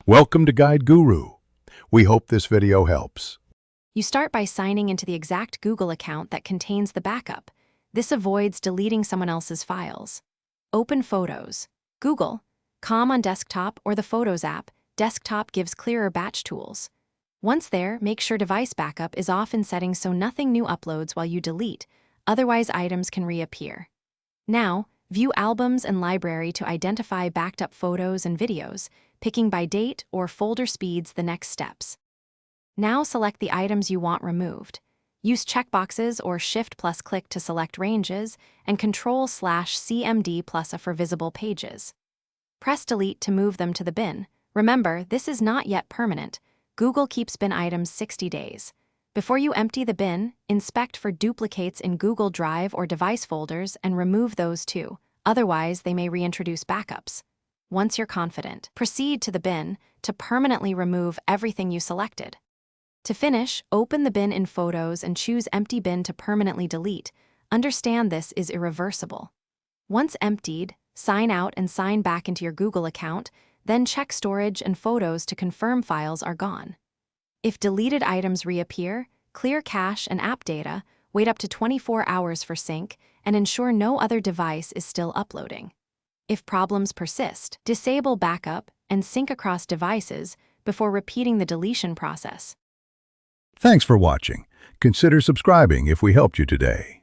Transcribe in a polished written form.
Welcome to Guide Guru. We hope this video helps. You start by signing into the exact Google account that contains the backup. This avoids deleting someone else's files. Open Photos. Google, Com on desktop or the Photos app. Desktop gives clearer batch tools. Once there, make sure device backup is off in settings so nothing new uploads while you delete, otherwise items can reappear. Now, view Albums and Library to identify backed up photos and videos, picking by date or folder speeds the next steps. Now select the items you want removed. Use checkboxes or Shift+click to select ranges and Control/CMD+A for visible pages. Press Delete to move them to the bin. Remember, this is not yet permanent. Google keeps bin items 60 days. Before you empty the bin, inspect for duplicates in Google Drive or device folders and remove those too. Otherwise, they may reintroduce backups. Once you're confident, proceed to the bin to permanently remove everything you selected. To finish, open the bin in Photos and choose Empty Bin to permanently delete. Understand this is irreversible. Once emptied, sign out and sign back into your Google account, then check Storage and Photos to confirm files are gone. If deleted items reappear, clear cache and app data, wait up to 24 hours for sync, and ensure no other device is still uploading. If problems persist, disable backup and sync across devices before repeating the deletion process. Thanks for watching. Consider subscribing if we helped you today.